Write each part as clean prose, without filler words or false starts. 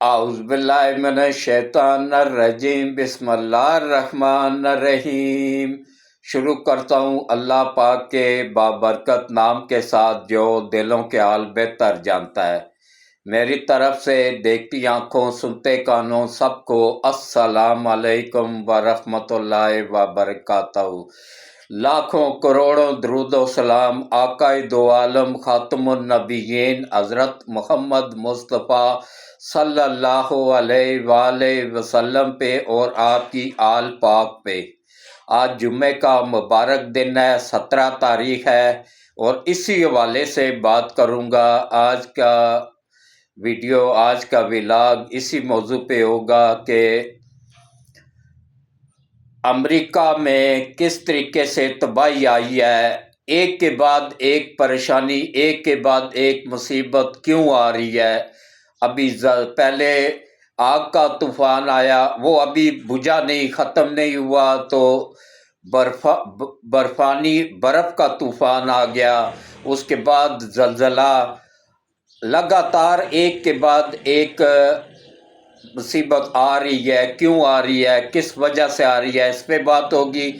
اعوذ باللہ من الشیطان الرجیم، بسم اللہ الرحمن الرحیم۔ شروع کرتا ہوں اللہ پاک کے بابرکت نام کے ساتھ جو دلوں کے حال بہتر جانتا ہے۔ میری طرف سے دیکھتی آنکھوں سنتے کانوں سب کو السلام علیکم ورحمۃ اللہ وبرکاتہ۔ لاکھوں کروڑوں درود و سلام آقا دو عالم خاتم النبیین حضرت محمد مصطفیٰ صلی اللہ علیہ وآلہ وسلم پہ اور آپ کی آل پاک پہ۔ آج جمعے کا مبارک دن ہے، 17 تاریخ ہے، اور اسی حوالے سے بات کروں گا۔ آج کا ویڈیو، آج کا ولاگ اسی موضوع پہ ہوگا کہ امریکہ میں کس طریقے سے تباہی آئی ہے، ایک کے بعد ایک پریشانی، ایک کے بعد ایک مصیبت کیوں آ رہی ہے۔ ابھی پہلے آگ کا طوفان آیا، وہ ابھی بجھا نہیں، ختم نہیں ہوا، تو برف کا طوفان آ گیا، اس کے بعد زلزلہ، لگاتار ایک کے بعد ایک مصیبت آ رہی ہے۔ کیوں آ رہی ہے، کس وجہ سے آ رہی ہے، اس پہ بات ہوگی۔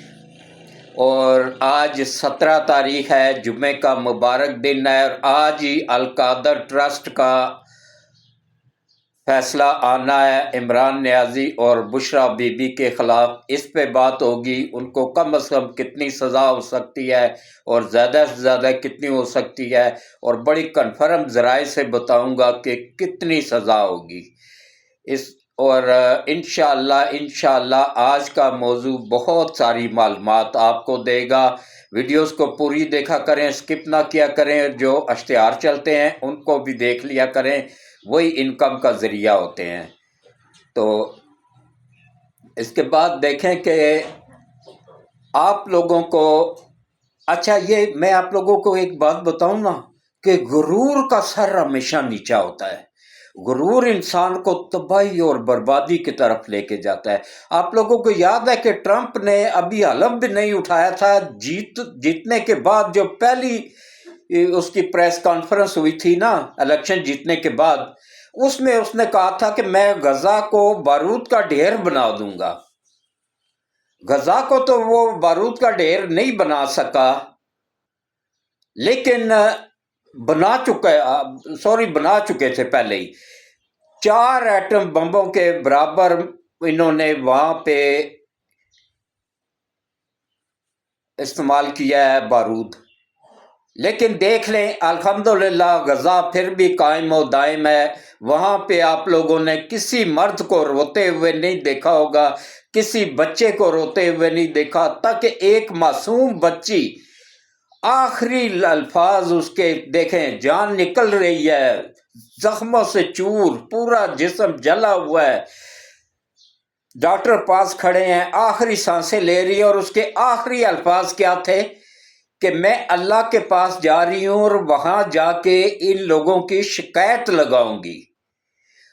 اور آج 17 تاریخ ہے، جمعے کا مبارک دن ہے، اور آج ہی القادر ٹرسٹ کا فیصلہ آنا ہے عمران نیازی اور بشرا بی بی کے خلاف۔ اس پہ بات ہوگی، ان کو کم از کم کتنی سزا ہو سکتی ہے اور زیادہ سے زیادہ کتنی ہو سکتی ہے، اور بڑی کنفرم ذرائع سے بتاؤں گا کہ کتنی سزا ہوگی۔ اور انشاءاللہ آج کا موضوع بہت ساری معلومات آپ کو دے گا۔ ویڈیوز کو پوری دیکھا کریں، سکپ نہ کیا کریں، جو اشتہار چلتے ہیں ان کو بھی دیکھ لیا کریں، وہی انکم کا ذریعہ ہوتے ہیں۔ تو اس کے بعد دیکھیں کہ آپ لوگوں کو، اچھا یہ میں آپ لوگوں کو ایک بات بتاؤں نا کہ غرور کا سر ہمیشہ نیچا ہوتا ہے۔ غرور انسان کو تباہی اور بربادی کی طرف لے کے جاتا ہے۔ آپ لوگوں کو یاد ہے کہ ٹرمپ نے ابھی حلف بھی نہیں اٹھایا تھا، جیتنے کے بعد جو پہلی اس کی پریس کانفرنس ہوئی تھی نا، الیکشن جیتنے کے بعد، اس میں اس نے کہا تھا کہ میں غزہ کو بارود کا ڈھیر بنا دوں گا۔ غزہ کو تو وہ بارود کا ڈھیر نہیں بنا سکا، لیکن بنا چکے تھے پہلے ہی۔ 4 ایٹم بمبوں کے برابر انہوں نے وہاں پہ استعمال کیا ہے بارود۔ لیکن دیکھ لیں الحمدللہ غزہ پھر بھی قائم و دائم ہے۔ وہاں پہ آپ لوگوں نے کسی مرد کو روتے ہوئے نہیں دیکھا ہوگا، کسی بچے کو روتے ہوئے نہیں دیکھا، تاکہ ایک معصوم بچی، آخری الفاظ اس کے دیکھیں، جان نکل رہی ہے، زخموں سے چور، پورا جسم جلا ہوا ہے، ڈاکٹر پاس کھڑے ہیں، آخری سانسیں لے رہی ہیں، اور اس کے آخری الفاظ کیا تھے کہ میں اللہ کے پاس جا رہی ہوں اور وہاں جا کے ان لوگوں کی شکایت لگاؤں گی۔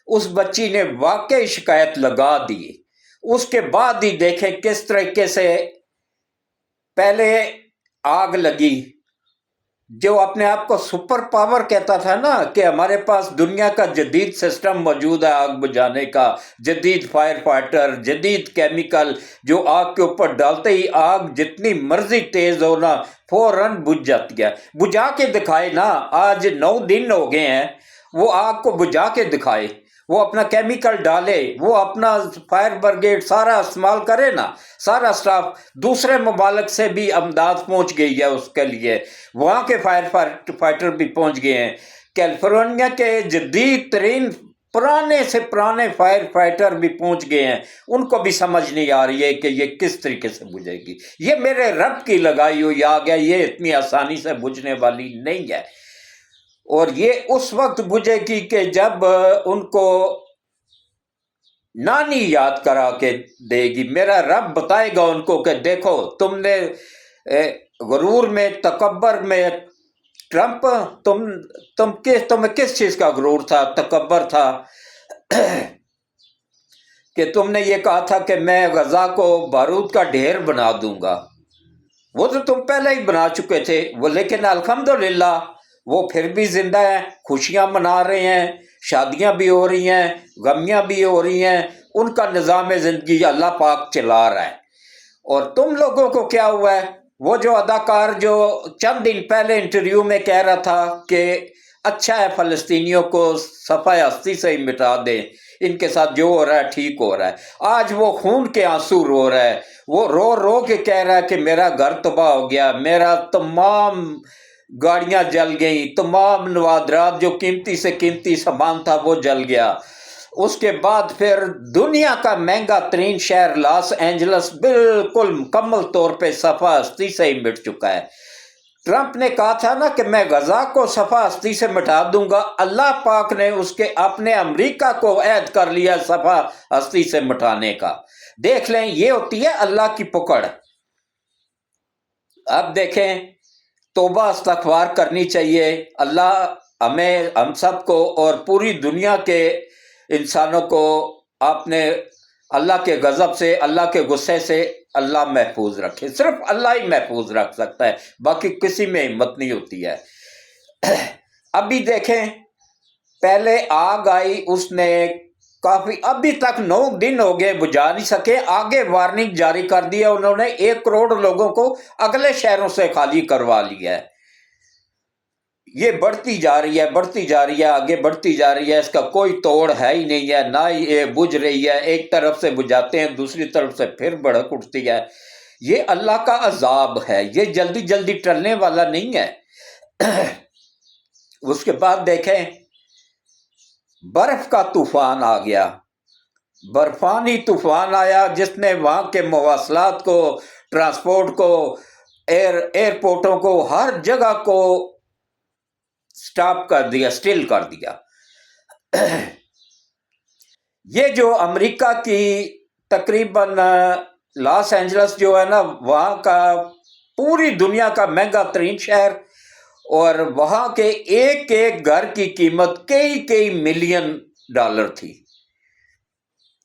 اس بچی نے واقعی شکایت لگا دی۔ اس کے بعد ہی دیکھیں کس طریقے سے پہلے آگ لگی۔ جو اپنے آپ کو سپر پاور کہتا تھا نا کہ ہمارے پاس دنیا کا جدید سسٹم موجود ہے آگ بجھانے کا، جدید فائر فائٹر، جدید کیمیکل، جو آگ کے اوپر ڈالتے ہی آگ جتنی مرضی تیز ہونا فوراً بجھ جاتی ہے۔ بجھا کے دکھائے نا، آج 9 دن ہو گئے ہیں، وہ آگ کو بجھا کے دکھائے، وہ اپنا کیمیکل ڈالے، وہ اپنا فائر بریگیڈ سارا استعمال کرے نا، سارا سٹاف۔ دوسرے ممالک سے بھی امداد پہنچ گئی ہے اس کے لیے، وہاں کے فائر فائٹر بھی پہنچ گئے ہیں۔ کیلیفورنیا کے جدید ترین پرانے سے پرانے فائر فائٹر بھی پہنچ گئے ہیں، ان کو بھی سمجھ نہیں آ رہی ہے کہ یہ کس طریقے سے بجھے گی۔ یہ میرے رب کی لگائی ہوئی آگ ہے، یہ اتنی آسانی سے بجھنے والی نہیں ہے، اور یہ اس وقت بجھے گی کہ جب ان کو نانی یاد کرا کے دے گی۔ میرا رب بتائے گا ان کو کہ دیکھو تم نے غرور میں، تکبر میں، ٹرمپ تمہیں کس چیز کا غرور تھا، تکبر تھا کہ تم نے یہ کہا تھا کہ میں غزہ کو بارود کا ڈھیر بنا دوں گا۔ وہ تو تم پہلے ہی بنا چکے تھے، وہ لیکن الحمدللہ وہ پھر بھی زندہ ہیں، خوشیاں منا رہے ہیں، شادیاں بھی ہو رہی ہیں، غمیاں بھی ہو رہی ہیں، ان کا نظام زندگی اللہ پاک چلا رہا ہے۔ اور تم لوگوں کو کیا ہوا ہے؟ وہ جو اداکار جو چند دن پہلے انٹرویو میں کہہ رہا تھا کہ اچھا ہے فلسطینیوں کو صفحہ ہستی سے ہی مٹا دیں، ان کے ساتھ جو ہو رہا ہے ٹھیک ہو رہا ہے، آج وہ خون کے آنسو رو رہا ہے، وہ رو رو کے کہہ رہا ہے کہ میرا گھر تباہ ہو گیا، میرا تمام گاڑیاں جل گئیں، تمام نوادرات جو قیمتی سے قیمتی سامان تھا وہ جل گیا۔ اس کے بعد پھر دنیا کا مہنگا ترین شہر لاس اینجلس بالکل مکمل طور پہ صفحہ ہستی سے ہی مٹ چکا ہے۔ ٹرمپ نے کہا تھا نا کہ میں غزہ کو صفحہ ہستی سے مٹا دوں گا، اللہ پاک نے اس کے اپنے امریکہ کو عہد کر لیا صفحہ ہستی سے مٹانے کا۔ دیکھ لیں، یہ ہوتی ہے اللہ کی پکڑ۔ اب دیکھیں، توبہ استغفار کرنی چاہیے، اللہ ہمیں، ہم سب کو اور پوری دنیا کے انسانوں کو اپنے اللہ کے غضب سے، اللہ کے غصے سے اللہ محفوظ رکھے۔ صرف اللہ ہی محفوظ رکھ سکتا ہے، باقی کسی میں ہمت نہیں ہوتی ہے۔ ابھی دیکھیں، پہلے آگ آئی، اس نے کافی، ابھی تک 9 دن ہو گئے، بجھا نہیں سکے، آگے وارننگ جاری کر دیا انہوں نے، 1 کروڑ لوگوں کو اگلے شہروں سے خالی کروا لیا ہے۔ یہ بڑھتی جا رہی ہے، بڑھتی جا رہی ہے، آگے بڑھتی جا رہی ہے، اس کا کوئی توڑ ہے ہی نہیں ہے، نہ ہی یہ بجھ رہی ہے، ایک طرف سے بجھاتے ہیں دوسری طرف سے پھر بڑھک اٹھتی ہے۔ یہ اللہ کا عذاب ہے، یہ جلدی جلدی ٹلنے والا نہیں ہے۔ اس کے بعد دیکھیں، برف کا طوفان آ گیا، برفانی طوفان آیا جس نے وہاں کے مواصلات کو، ٹرانسپورٹ کو، ایئرپورٹوں کو، ہر جگہ کو سٹاپ کر دیا، سٹل کر دیا۔ یہ جو امریکہ کی تقریباً لاس اینجلس جو ہے نا، وہاں کا پوری دنیا کا مہنگا ترین شہر، اور وہاں کے ایک ایک گھر کی قیمت کئی ملین ڈالر تھی،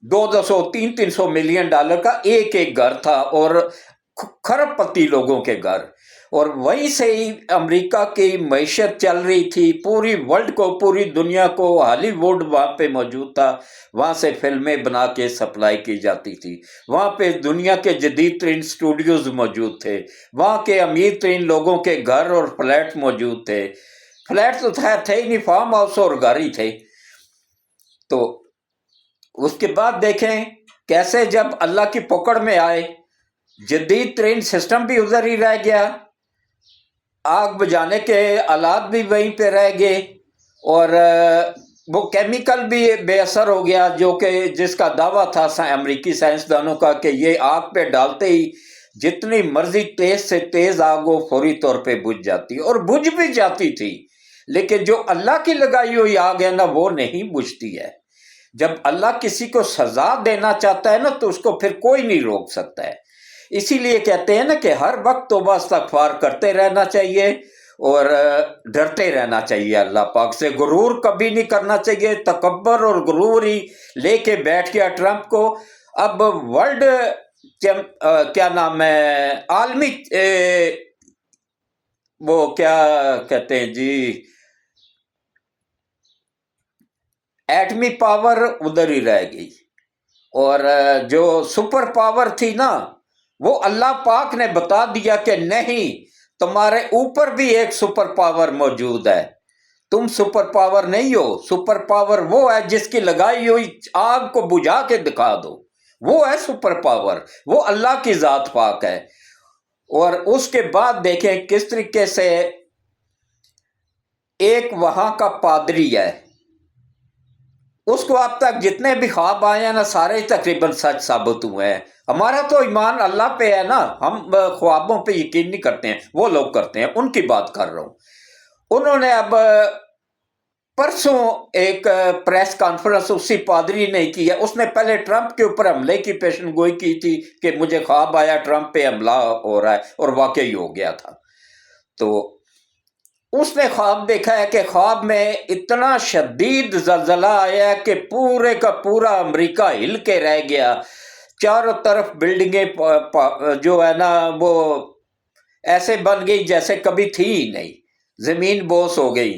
200 300 ملین ڈالر کا ایک ایک گھر تھا، اور کھرب پتی لوگوں کے گھر، اور وہیں سے ہی امریکہ کی معیشت چل رہی تھی، پوری ورلڈ کو، پوری دنیا کو، ہالی ووڈ وہاں پہ موجود تھا، وہاں سے فلمیں بنا کے سپلائی کی جاتی تھی، وہاں پہ دنیا کے جدید ترین اسٹوڈیوز موجود تھے، وہاں کے امیر ترین لوگوں کے گھر اور فلیٹ موجود تھے، فلیٹ تو خیر تھے ہی نہیں، فارم ہاؤس اور گھر ہی تھے۔ تو اس کے بعد دیکھیں کیسے جب اللہ کی پکڑ میں آئے، جدید ترین سسٹم بھی ادھر ہی رہ گیا، آگ بجھانے کے آلات بھی وہیں پہ رہ گئے، اور وہ کیمیکل بھی بے اثر ہو گیا، جو کہ جس کا دعویٰ تھا امریکی سائنسدانوں کا کہ یہ آگ پہ ڈالتے ہی جتنی مرضی تیز سے تیز آگ وہ فوری طور پہ بجھ جاتی، اور بجھ بھی جاتی تھی، لیکن جو اللہ کی لگائی ہوئی آگ ہے نا، وہ نہیں بجھتی ہے۔ جب اللہ کسی کو سزا دینا چاہتا ہے نا، تو اس کو پھر کوئی نہیں روک سکتا ہے۔ اسی لیے کہتے ہیں نا کہ ہر وقت توبہ استغفار کرتے رہنا چاہیے اور ڈرتے رہنا چاہیے اللہ پاک سے، غرور کبھی نہیں کرنا چاہیے، تکبر اور غرور ہی لے کے بیٹھ گیا ٹرمپ کو۔ اب ورلڈ کیا نام ہے، عالمی وہ کیا کہتے ہیں جی، ایٹمی پاور ادھر ہی رہ گئی، اور جو سپر پاور تھی نا، وہ اللہ پاک نے بتا دیا کہ نہیں، تمہارے اوپر بھی ایک سپر پاور موجود ہے، تم سپر پاور نہیں ہو، سپر پاور وہ ہے جس کی لگائی ہوئی آگ کو بجھا کے دکھا دو، وہ ہے سپر پاور، وہ اللہ کی ذات پاک ہے۔ اور اس کے بعد دیکھیں کس طریقے سے ایک وہاں کا پادری ہے، اس کو اب تک جتنے بھی خواب آئے ہیں نا، سارے تقریباً سچ ثابت ہوئے ہیں۔ ہمارا تو ایمان اللہ پہ ہے نا، ہم خوابوں پہ یقین نہیں کرتے ہیں، وہ لوگ کرتے ہیں، ان کی بات کر رہا ہوں۔ انہوں نے اب پرسوں ایک پریس کانفرنس اسی پادری نے کی ہے، اس نے پہلے ٹرمپ کے اوپر حملے کی پیشن گوئی کی تھی کہ مجھے خواب آیا ٹرمپ پہ حملہ ہو رہا ہے، اور واقعی ہو گیا تھا۔ تو اس نے خواب دیکھا ہے کہ خواب میں اتنا شدید زلزلہ آیا کہ پورے کا پورا امریکہ ہل کے رہ گیا، چاروں طرف بلڈنگیں جو ہے نا وہ ایسے بن گئی جیسے کبھی تھی ہی نہیں، زمین بوس ہو گئی،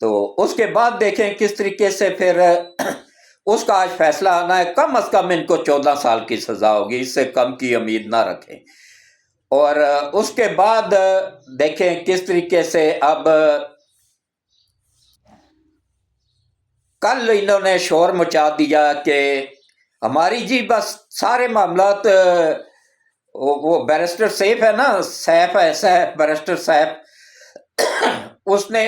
تو اس کے بعد دیکھیں کس طریقے سے پھر اس کا آج فیصلہ آنا ہے. کم از کم ان کو 14 سال کی سزا ہوگی، اس سے کم کی امید نہ رکھیں. اور اس کے بعد دیکھیں کس طریقے سے اب کل انہوں نے شور مچا دیا کہ ہماری جی بس سارے معاملات وہ بیرسٹر سیف ہے نا، سیف ہے سیف، بیرسٹر سیف، اس نے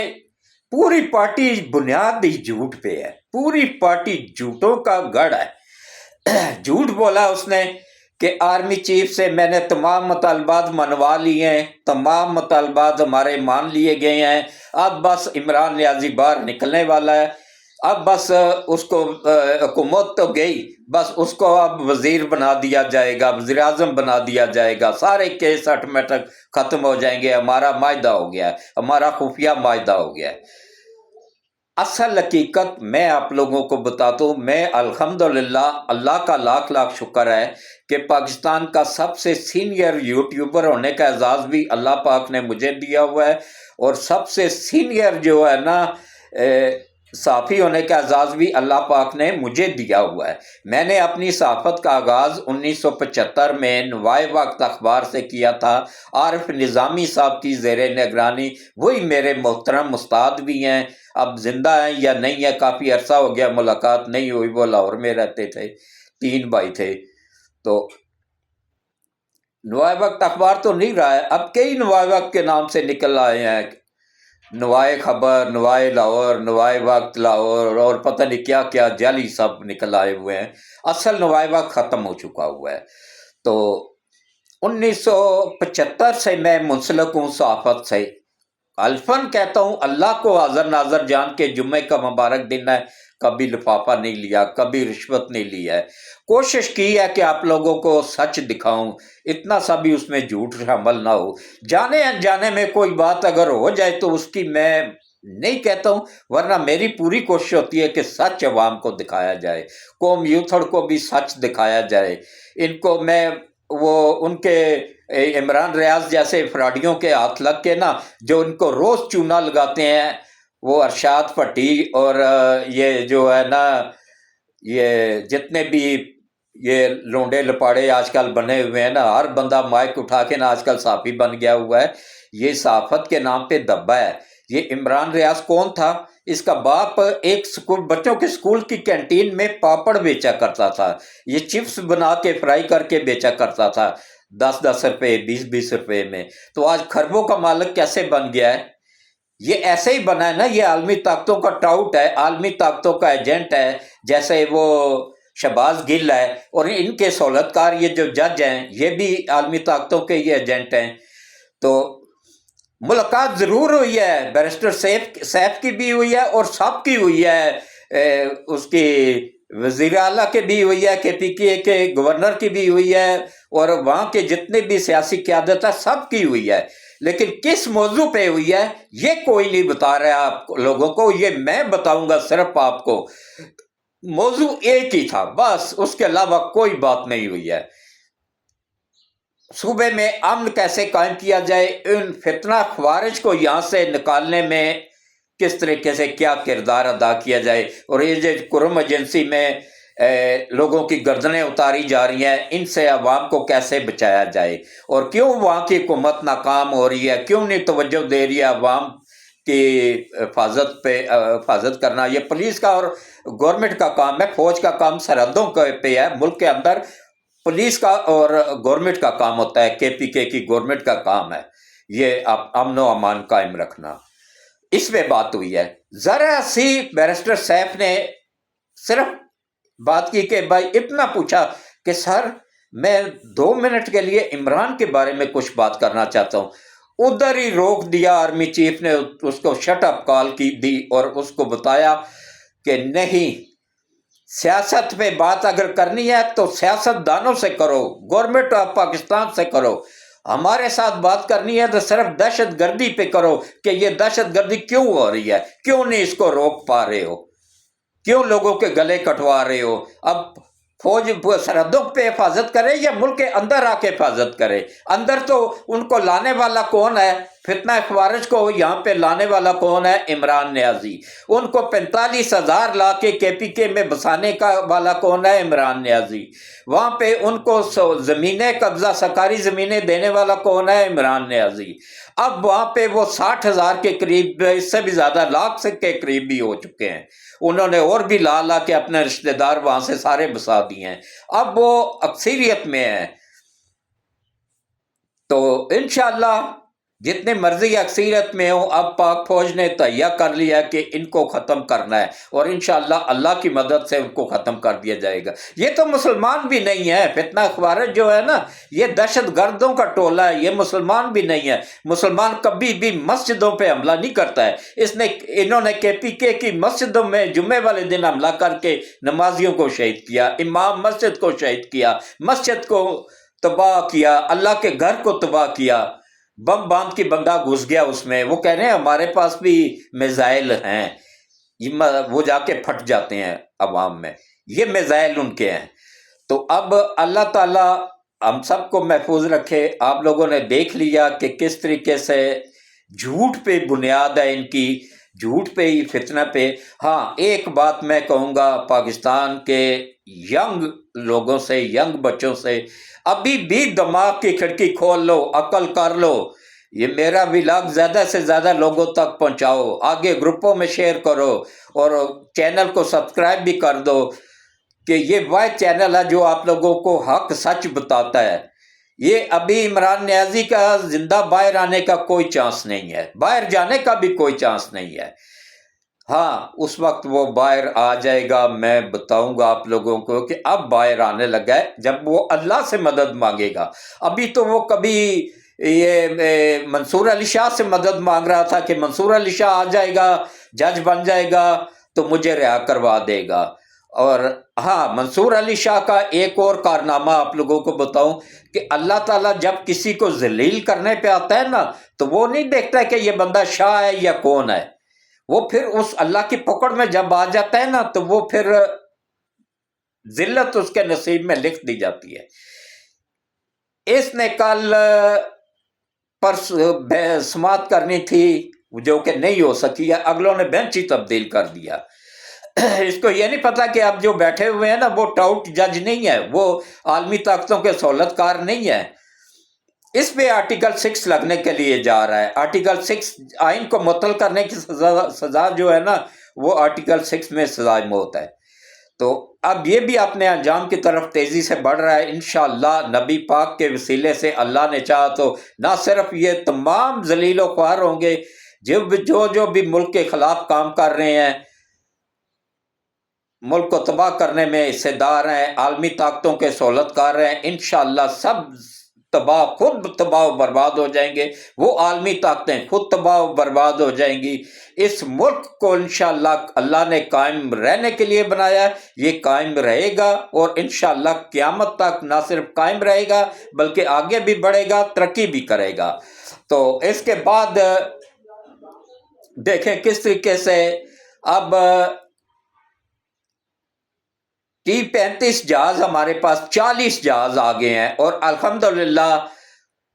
پوری پارٹی بنیادی جھوٹ پہ ہے، پوری پارٹی جھوٹوں کا گڑھ ہے. جھوٹ بولا اس نے کہ آرمی چیف سے میں نے تمام مطالبات منوا لیے ہیں، تمام مطالبات ہمارے مان لیے گئے ہیں، اب بس عمران نیازی باہر نکلنے والا ہے، اب بس اس کو حکومت تو گئی، بس اس کو اب وزیر بنا دیا جائے گا، وزیر اعظم بنا دیا جائے گا، سارے کیس آٹومیٹک ختم ہو جائیں گے، ہمارا معاہدہ ہو گیا ہے، ہمارا خفیہ معاہدہ ہو گیا ہے. اصل حقیقت میں آپ لوگوں کو بتاتا ہوں، میں الحمدللہ اللہ کا لاکھ لاکھ شکر ہے کہ پاکستان کا سب سے سینئر یوٹیوبر ہونے کا اعزاز بھی اللہ پاک نے مجھے دیا ہوا ہے، اور سب سے سینئر جو ہے نا صحافی ہونے کا اعزاز بھی اللہ پاک نے مجھے دیا ہوا ہے. میں نے اپنی صحافت کا آغاز 1975 میں نوائے وقت اخبار سے کیا تھا. عارف نظامی صاحب کی زیر نگرانی، وہی میرے محترم استاد بھی ہیں، اب زندہ ہیں یا نہیں ہے، کافی عرصہ ہو گیا ملاقات نہیں ہوئی، وہ لاہور میں رہتے تھے، 3 بھائی تھے. تو نوائے وقت اخبار تو نہیں رہا ہے، اب کئی نوائے وقت کے نام سے نکل آئے ہیں، نوائے خبر، نوائے لاہور، نوائے وقت لاہور، اور پتہ نہیں کیا کیا جعلی سب نکل آئے ہوئے ہیں. اصل نوائے وقت ختم ہو چکا ہوا ہے. تو 1975 سے میں منسلک ہوں صحافت سے. الفن کہتا ہوں، اللہ کو حاضر ناظر جان کے جمعے کا مبارک دن ہے، کبھی لفافہ نہیں لیا، کبھی رشوت نہیں لی ہے. کوشش کی ہے کہ آپ لوگوں کو سچ دکھاؤں، اتنا سا بھی اس میں جھوٹ شامل نہ ہو. جانے انجانے میں کوئی بات اگر ہو جائے تو اس کی میں نہیں کہتا ہوں، ورنہ میری پوری کوشش ہوتی ہے کہ سچ عوام کو دکھایا جائے، قوم یوتھڑ کو بھی سچ دکھایا جائے. ان کو میں ان کے عمران ریاض جیسے فراڈیوں کے ہاتھ لگ کے نا، جو ان کو روز چونا لگاتے ہیں، وہ ارشاد پٹی اور یہ جو ہے نا، یہ جتنے بھی یہ لونڈے لپاڑے آج کل بنے ہوئے ہیں نا، ہر بندہ مائک اٹھا کے نا آج کل صحافی بن گیا ہوا ہے. یہ صحافت کے نام پہ دبا ہے. یہ عمران ریاض کون تھا؟ اس کا باپ ایک سکول، بچوں کے سکول کی کینٹین میں پاپڑ بیچا کرتا تھا، یہ چپس بنا کے فرائی کر کے بیچا کرتا تھا 10 روپے 20 روپے میں. تو آج خربوں کا مالک کیسے بن گیا ہے؟ یہ ایسے ہی بنا ہے نا، یہ عالمی طاقتوں کا ٹاؤٹ ہے، عالمی طاقتوں کا ایجنٹ ہے، جیسے وہ شہباز گل ہے، اور ان کے سہولت کار یہ جو جج ہیں یہ بھی عالمی طاقتوں کے یہ ایجنٹ ہیں. تو ملاقات ضرور ہوئی ہے، بیرسٹر سیف کی بھی ہوئی ہے اور سب کی ہوئی ہے، اس کی وزیر اعلیٰ کے بھی ہوئی ہے، کے پی کے گورنر کی بھی ہوئی ہے، اور وہاں کے جتنے بھی سیاسی قیادت ہے سب کی ہوئی ہے. لیکن کس موضوع پہ ہوئی ہے یہ کوئی نہیں بتا رہا آپ لوگوں کو، یہ میں بتاؤں گا صرف آپ کو. موضوع ایک ہی تھا بس، اس کے علاوہ کوئی بات نہیں ہوئی ہے. صوبے میں امن کیسے قائم کیا جائے، ان فتنہ خوارج کو یہاں سے نکالنے میں کس طریقے سے کیا کردار ادا کیا جائے، اور یہ جو کرم ایجنسی میں لوگوں کی گردنیں اتاری جا رہی ہیں، ان سے عوام کو کیسے بچایا جائے، اور کیوں وہاں کی حکومت ناکام ہو رہی ہے، کیوں نہیں توجہ دے رہی ہے عوام کی حفاظت کرنا. یہ پولیس کا اور گورنمنٹ کا کام ہے، فوج کا کام سرحدوں پہ ہے، ملک کے اندر پولیس کا اور گورنمنٹ کا کام ہوتا ہے، کے پی کے کی گورنمنٹ کا کام ہے یہ امن و امان قائم رکھنا. اس میں بات ہوئی ہے. ذرا سی بیرسٹر سیف نے صرف بات کی کہ بھائی اتنا پوچھا کہ سر میں 2 منٹ کے لیے عمران کے بارے میں کچھ بات کرنا چاہتا ہوں، ادھر ہی روک دیا آرمی چیف نے، اس کو شٹ اپ کال کی دی اور اس کو بتایا کہ نہیں، سیاست پہ بات اگر کرنی ہے تو سیاست دانوں سے کرو، گورنمنٹ آف پاکستان سے کرو. ہمارے ساتھ بات کرنی ہے تو صرف دہشت گردی پہ کرو کہ یہ دہشت گردی کیوں ہو رہی ہے، کیوں نہیں اس کو روک پا رہے ہو، کیوں لوگوں کے گلے کٹوا رہے ہو. اب فوج سرحدوں پہ حفاظت کرے یا ملک کے اندر آ کے حفاظت کرے؟ اندر تو ان کو لانے والا کون ہے؟ فتنہ خوارج کو یہاں پہ لانے والا کون ہے؟ عمران نیازی۔ ان کو 45,000 لا کے KPK میں بسانے کا والا کون ہے؟ عمران نیازی۔ وہاں پہ ان کو زمینیں قبضہ سرکاری زمینیں دینے والا کون ہے؟ عمران نیازی۔ اب وہاں پہ وہ 60,000 کے قریب، اس سے بھی زیادہ، لاکھ سے کے قریب بھی ہو چکے ہیں۔ انہوں نے اور بھی لا کے اپنے رشتہ دار وہاں سے سارے بسا دیے ہیں۔ اب وہ اکثریت میں ہیں، تو انشاءاللہ جتنے مرضی اکثریت میں ہوں، اب پاک فوج نے تہیہ کر لیا کہ ان کو ختم کرنا ہے، اور انشاءاللہ اللہ کی مدد سے ان کو ختم کر دیا جائے گا۔ یہ تو مسلمان بھی نہیں ہے، فتنہ خوارج جو ہے نا، یہ دہشت گردوں کا ٹولہ ہے، یہ مسلمان بھی نہیں ہے۔ مسلمان کبھی بھی مسجدوں پہ حملہ نہیں کرتا ہے۔ انہوں نے KPK کی مسجدوں میں جمعے والے دن حملہ کر کے نمازیوں کو شہید کیا، امام مسجد کو شہید کیا، مسجد کو تباہ کیا، اللہ کے گھر کو تباہ کیا۔ بم باندھ کی بندہ گھس گیا اس میں، وہ کہہ رہے ہیں ہمارے پاس بھی میزائل ہیں، وہ جا کے پھٹ جاتے ہیں عوام میں، یہ میزائل ان کے ہیں۔ تو اب اللہ تعالیٰ ہم سب کو محفوظ رکھے۔ آپ لوگوں نے دیکھ لیا کہ کس طریقے سے جھوٹ پہ بنیاد ہے ان کی، جھوٹ پہ ہی، فتنہ پہ۔ ہاں ایک بات میں کہوں گا پاکستان کے ینگ لوگوں سے، ینگ بچوں سے، ابھی بھی دماغ کی کھڑکی کھول لو، عقل کر لو۔ یہ میرا ولاگ زیادہ سے زیادہ لوگوں تک پہنچاؤ، آگے گروپوں میں شیئر کرو، اور چینل کو سبسکرائب بھی کر دو، کہ یہ وہ چینل ہے جو آپ لوگوں کو حق سچ بتاتا ہے۔ یہ ابھی عمران نیازی کا زندہ باہر آنے کا کوئی چانس نہیں ہے، باہر جانے کا بھی کوئی چانس نہیں ہے۔ ہاں اس وقت وہ باہر آ جائے گا، میں بتاؤں گا آپ لوگوں کو کہ اب باہر آنے لگا ہے، جب وہ اللہ سے مدد مانگے گا۔ ابھی تو وہ کبھی یہ منصور علی شاہ سے مدد مانگ رہا تھا کہ منصور علی شاہ آ جائے گا، جج بن جائے گا تو مجھے رہا کروا دے گا۔ اور ہاں منصور علی شاہ کا ایک اور کارنامہ آپ لوگوں کو بتاؤں کہ اللہ تعالیٰ جب کسی کو ذلیل کرنے پہ آتا ہے نا، تو وہ نہیں دیکھتا کہ یہ بندہ شاہ ہے یا کون ہے، وہ پھر اس اللہ کی پکڑ میں جب آ جاتا ہے نا، تو وہ پھر ذلت اس کے نصیب میں لکھ دی جاتی ہے۔ اس نے کل سماعت کرنی تھی جو کہ نہیں ہو سکی ہے، اگلوں نے بینچ ہی تبدیل کر دیا۔ اس کو یہ نہیں پتا کہ اب جو بیٹھے ہوئے ہیں نا، وہ ٹاؤٹ جج نہیں ہے، وہ عالمی طاقتوں کے سہولت کار نہیں ہے۔ اس پہ آرٹیکل 6 لگنے کے لیے جا رہا ہے۔ آرٹیکل 6 آئین کو معطل کرنے کی سزا جو ہے نا، وہ آرٹیکل 6 میں سزائے موت ہے۔ تو اب یہ بھی اپنے انجام کی طرف تیزی سے بڑھ رہا ہے۔ انشاءاللہ نبی پاک کے وسیلے سے اللہ نے چاہا تو نہ صرف یہ تمام ذلیل و خوار ہوں گے جو بھی ملک کے خلاف کام کر رہے ہیں، ملک کو تباہ کرنے میں حصے دار ہیں، عالمی طاقتوں کے سہولت کار ہیں، انشاءاللہ سب خود تباہ و برباد ہو جائیں گے۔ وہ عالمی طاقتیں خود تباہ و برباد ہو جائیں گی۔ اس ملک کو انشاءاللہ اللہ نے قائم رہنے کے لیے بنایا ہے، یہ قائم رہے گا، اور انشاءاللہ قیامت تک نہ صرف قائم رہے گا بلکہ آگے بھی بڑھے گا، ترقی بھی کرے گا۔ تو اس کے بعد دیکھیں کس طریقے سے اب T-35 جہاز ہمارے پاس 40 جہاز آ گئے ہیں، اور الحمدللہ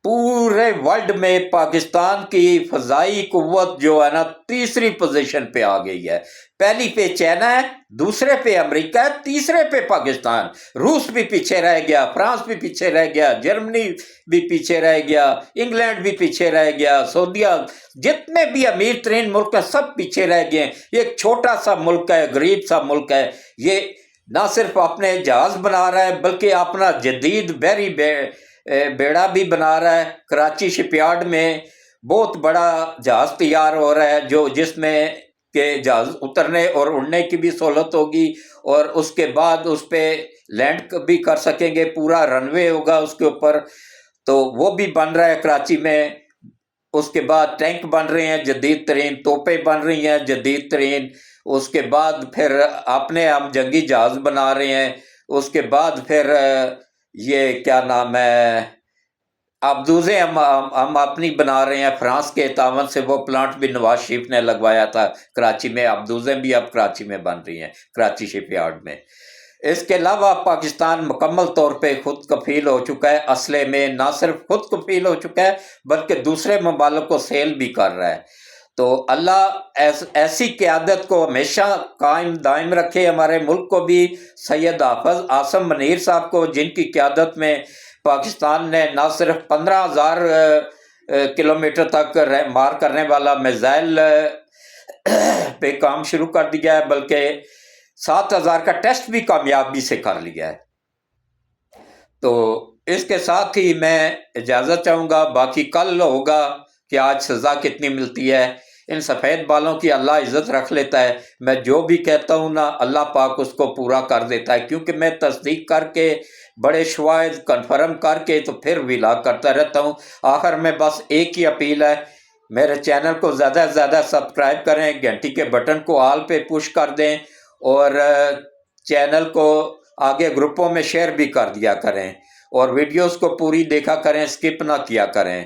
پورے ورلڈ میں پاکستان کی فضائی قوت جو ہے نا 3ری پوزیشن پہ آ گئی ہے۔ پہلی پہ چائنا ہے، دوسرے پہ امریکہ ہے، تیسرے پہ پاکستان۔ روس بھی پیچھے رہ گیا، فرانس بھی پیچھے رہ گیا، جرمنی بھی پیچھے رہ گیا، انگلینڈ بھی پیچھے رہ گیا، سعودیہ، جتنے بھی امیر ترین ملک ہیں سب پیچھے رہ گئے ہیں۔ یہ ایک چھوٹا سا ملک ہے، غریب سا ملک ہے، یہ نہ صرف اپنے جہاز بنا رہا ہے بلکہ اپنا جدید بحری بیڑا بھی بنا رہا ہے۔ کراچی شپ یارڈ میں بہت بڑا جہاز تیار ہو رہا ہے، جس میں کہ جہاز اترنے اور اڑنے کی بھی سہولت ہوگی، اور اس کے بعد اس پہ لینڈ بھی کر سکیں گے، پورا رن وے ہوگا اس کے اوپر۔ تو وہ بھی بن رہا ہے کراچی میں۔ اس کے بعد ٹینک بن رہے ہیں جدید ترین، توپیں بن رہی ہیں جدید ترین، اس کے بعد پھر اپنے ہم جنگی جہاز بنا رہے ہیں، اس کے بعد پھر یہ کیا نام ہے، آبدوزیں ہم اپنی بنا رہے ہیں، فرانس کے تعاون سے وہ پلانٹ بھی نواز شریف نے لگوایا تھا کراچی میں، آبدوزیں بھی اب کراچی میں بن رہی ہیں، کراچی شپ یارڈ میں۔ اس کے علاوہ پاکستان مکمل طور پہ خود کفیل ہو چکا ہے، اسلحے میں نہ صرف خود کفیل ہو چکا ہے بلکہ دوسرے ممالک کو سیل بھی کر رہا ہے۔ تو اللہ ایسی قیادت کو ہمیشہ قائم دائم رکھے، ہمارے ملک کو بھی، سید حافظ عاصم منیر صاحب کو، جن کی قیادت میں پاکستان نے نہ صرف 15,000 کلومیٹر تک مار کرنے والا میزائل پہ کام شروع کر دیا ہے، بلکہ 7,000 کا ٹیسٹ بھی کامیابی سے کر لیا ہے۔ تو اس کے ساتھ ہی میں اجازت چاہوں گا، باقی کل ہوگا کہ آج سزا کتنی ملتی ہے۔ ان سفید بالوں کی اللہ عزت رکھ لیتا ہے، میں جو بھی کہتا ہوں نا اللہ پاک اس کو پورا کر دیتا ہے، کیونکہ میں تصدیق کر کے بڑے شواہد کنفرم کر کے تو پھر ولاگ کرتا رہتا ہوں۔ آخر میں بس ایک ہی اپیل ہے، میرے چینل کو زیادہ سے زیادہ سبسکرائب کریں، گھنٹی کے بٹن کو آل پہ پش کر دیں، اور چینل کو آگے گروپوں میں شیئر بھی کر دیا کریں، اور ویڈیوز کو پوری دیکھا کریں، سکپ نہ کیا کریں،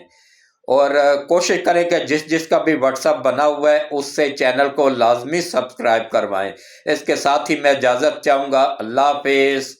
اور کوشش کریں کہ جس کا بھی واٹس ایپ بنا ہوا ہے اس سے چینل کو لازمی سبسکرائب کروائیں۔ اس کے ساتھ ہی میں اجازت چاہوں گا، اللہ حافظ۔